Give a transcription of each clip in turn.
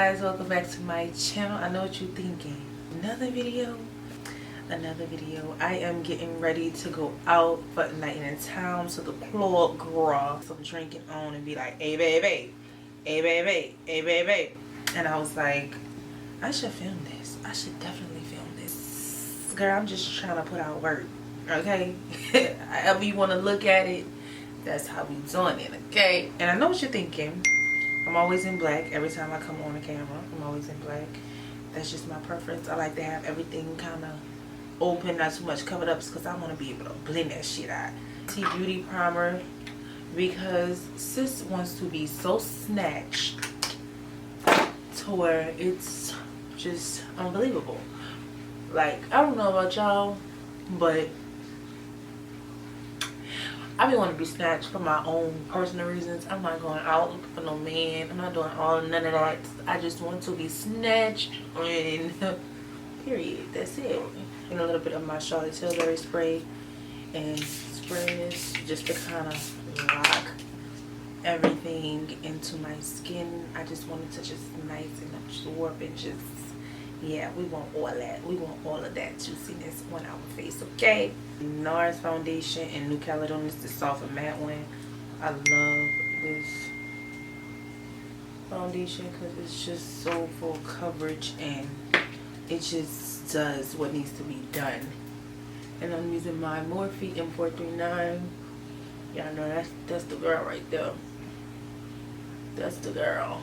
guys, welcome back to my channel. I know what you're thinking, another video. I am getting ready to go out for the night in town, so the plug girl some drinking on and be like, hey baby, hey baby, hey baby. And I was like, I should film this. I should definitely film this. Girl, I'm just trying to put out work, okay? However you want to look at it, that's how we doing it, okay? And I know what you're thinking. I'm always in black every time I come on the camera. I'm always in black. That's just my preference. I like to have everything kind of open, not too much covered up, because I want to be able to blend that shit out. Beauty primer, because sis wants to be so snatched to where it's just unbelievable. Like, I don't know about y'all, but I be wanting to be snatched for my own personal reasons. I'm not going out looking for no man. I'm not doing none of that. I just want to be snatched and period. That's it. And a little bit of my Charlotte Tilbury spray and spray this just to kind of lock everything into my skin. I just want it to just nice and absorb and just, yeah, we want all that. We want all of that juiciness on our face, okay? NARS foundation in New Caledonia. It's the soft and matte one. I love this foundation because it's just so full coverage and it just does what needs to be done. And I'm using my Morphe M439. Y'all know that's the girl right there. That's the girl.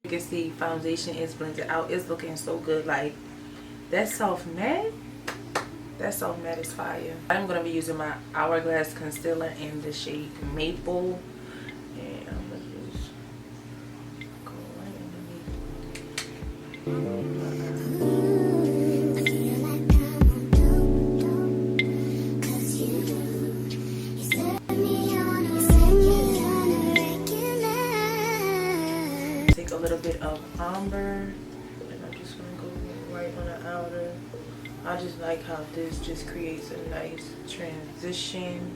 You can see foundation is blended out. It's looking so good. Like that soft matte is fire. I'm gonna be using my Hourglass concealer in the shade Maple, and I'm gonna just go right underneath. Take a little bit of umber, and I'm just gonna go right on the outer. I just like how this just creates a nice transition.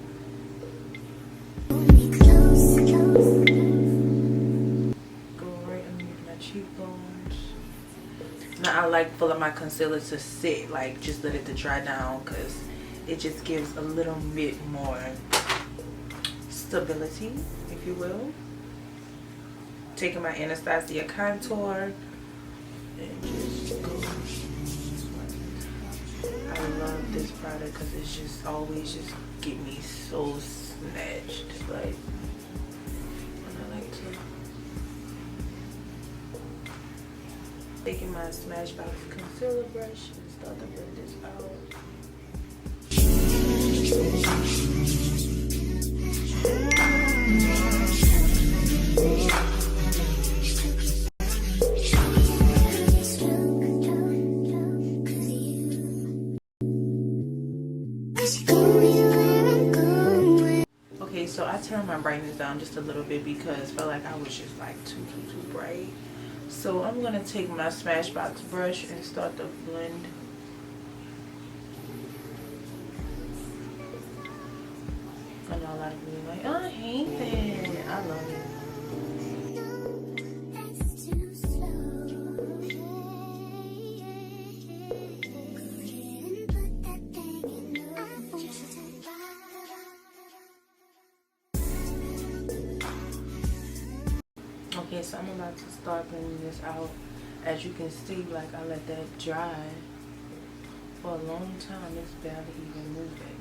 Go right underneath my cheekbones. Now I like for my concealer to sit, like just let it to dry down, because it just gives a little bit more stability, if you will. Taking my Anastasia contour and just go. I love this product because it's just always just get me so snatched. Like, and I like to taking my Smashbox concealer brush and start to blend this out. Okay, so I turned my brightness down just a little bit because I felt like I was just like too bright. So I'm gonna take my Smashbox brush and start to blend. I know a lot of people are like, oh, I hate that. I love it. Okay, so I'm about to start blending this out. As you can see, like I let that dry for a long time. It's barely even moving.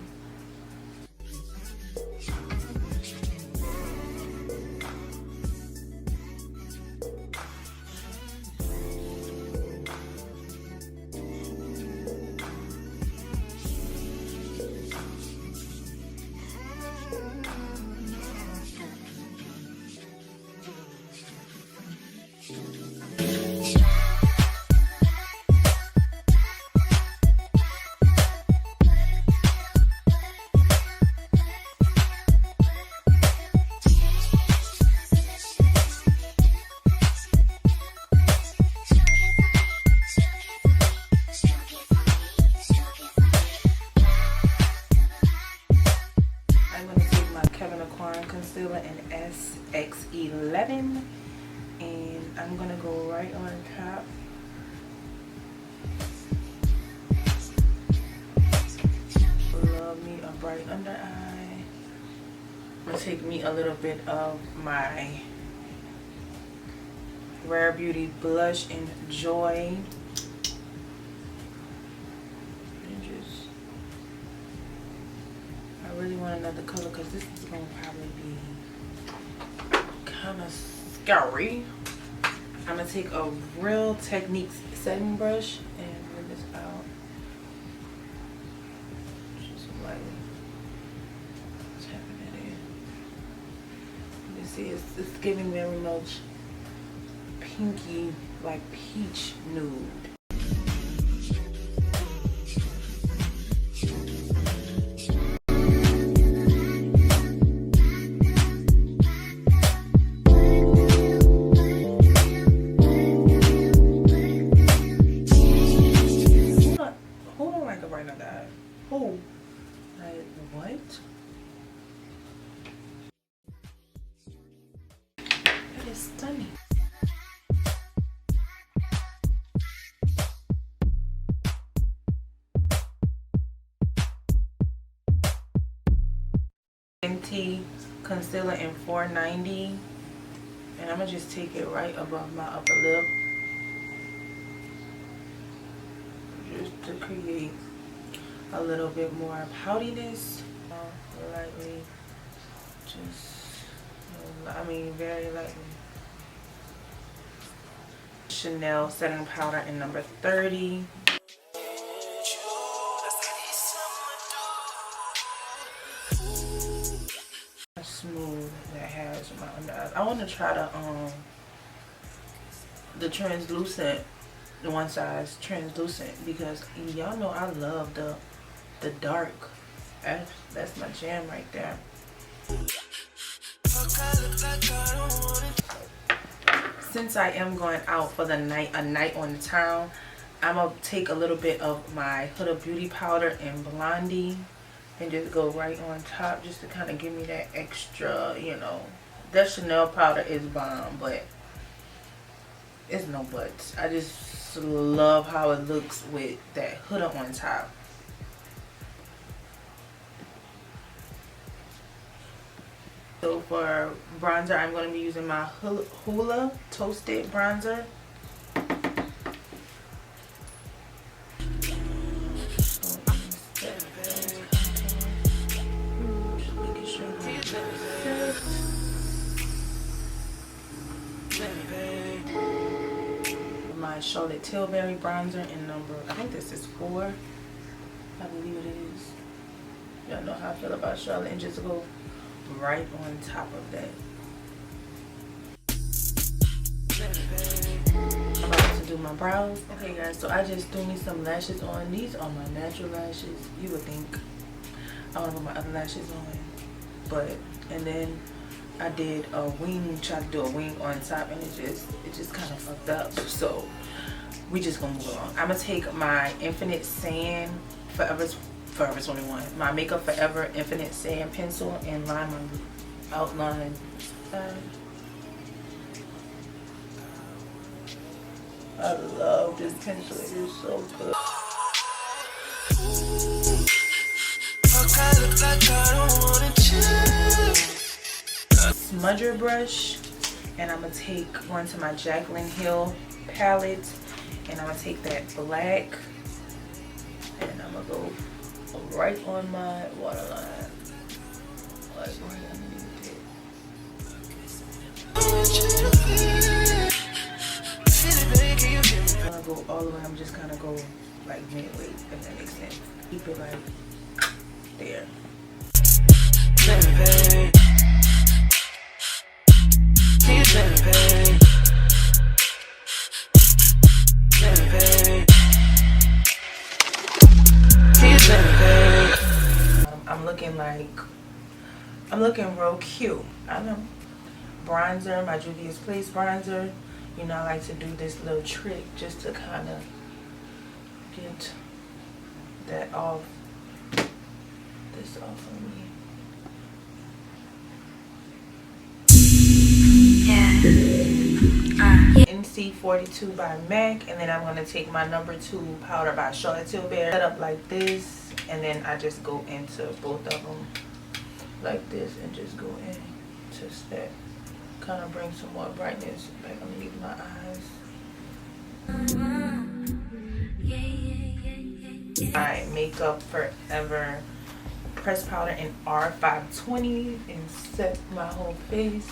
11, and I'm gonna go right on top. Love me a bright under eye. I'm gonna take me a little bit of my Rare Beauty blush in Joy. I really want another color because this is gonna probably be kind of scary. I'm gonna take a Real Techniques setting brush and bring this out. Just lightly tapping it in. You see, it's giving very much pinky, like peach nude. Oh, like what? That is stunning. Fenty concealer in 490, and I'm gonna just take it right above my upper lip, just to create a little bit more poutiness. Lightly, just, I mean, very lightly. Chanel setting powder in number 30. Smooth that has my under eyes. I want to try the translucent, the one size translucent, because y'all know I love the dark. That's my jam right there. Since I am going out for the night, a night on the town, I'm gonna take a little bit of my Huda Beauty powder in Blondie and just go right on top, just to kind of give me that extra, you know. That Chanel powder is bomb, but it's no buts. I just love how it looks with that Huda on top. So for bronzer, I'm going to be using my Hoola Toasted Bronzer. My Charlotte Tilbury bronzer in number, I think this is 4. I believe it is. Y'all know how I feel about Charlotte, and just go right on top of that. I'm about to do my brows. Okay guys, so I just threw me some lashes on. These are my natural lashes. You would think I want to put my other lashes on, but, and then I did a wing, tried to do a wing on top, and it just kind of fucked up. So we just gonna move on. I'm gonna take my Infinite Sand Forever 21, my Makeup Forever Infinite Sand pencil, and line my outline. I love this pencil. It is so good. Smudger brush, and I'm gonna take one to my Jaclyn Hill palette, and I'm gonna take that black, and I'm gonna go right on my waterline, like right underneath it. I'm gonna go all the way. I'm just gonna go like midway, if that makes sense. Keep it like there. I'm looking real cute. I know. Bronzer, my Juvia's Place bronzer. You know, I like to do this little trick just to kind of get that off, this off of me. C42 by MAC, and then I'm going to take my number 2 powder by Charlotte Tilbury, set up like this, and then I just go into both of them like this and just go in to step, kind of bring some more brightness back underneath my eyes. Alright, Makeup Forever pressed powder in R520 and set my whole face.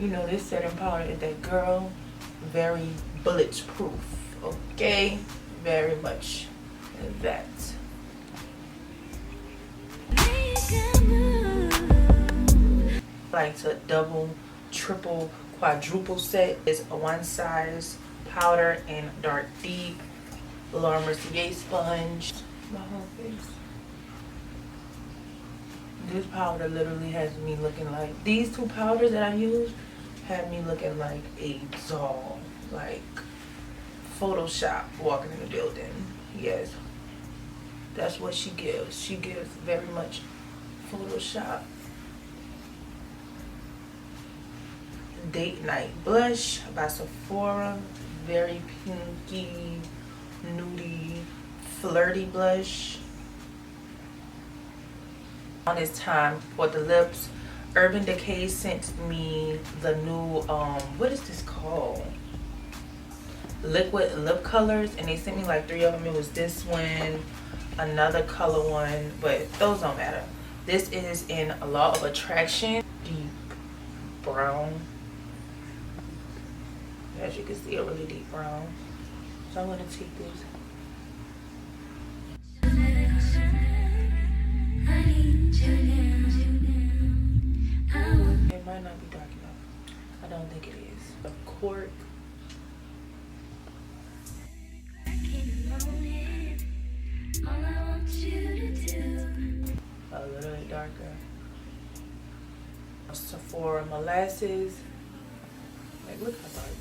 You know, this setting powder is that girl, very bulletproof, okay? Very much that. Like to double, triple, quadruple set is a one size powder in dark deep, Laura Mercier sponge. My whole face. This powder literally has me looking like, these 2 powders that I use have me looking like a doll, like Photoshop walking in the building. Yes, that's what she gives. She gives very much Photoshop. Date Night Blush by Sephora, very pinky, nudie, flirty blush. On this time for the lips, Urban Decay sent me the new what is this called, liquid lip colors, and they sent me like 3 of them. It was this one, another color one, but those don't matter. This is in Law of Attraction, deep brown. As you can see, a really deep brown. So I'm going to take this. It might not be dark enough. I don't think it is. A cork. A little bit darker. Sephora Molasses. Like, look how dark.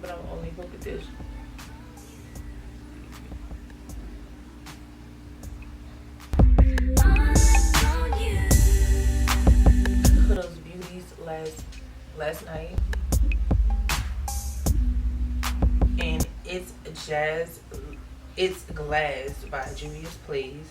But I'm only look at this. Huda's Beauties last night, and it's Glass by Juvia's Place.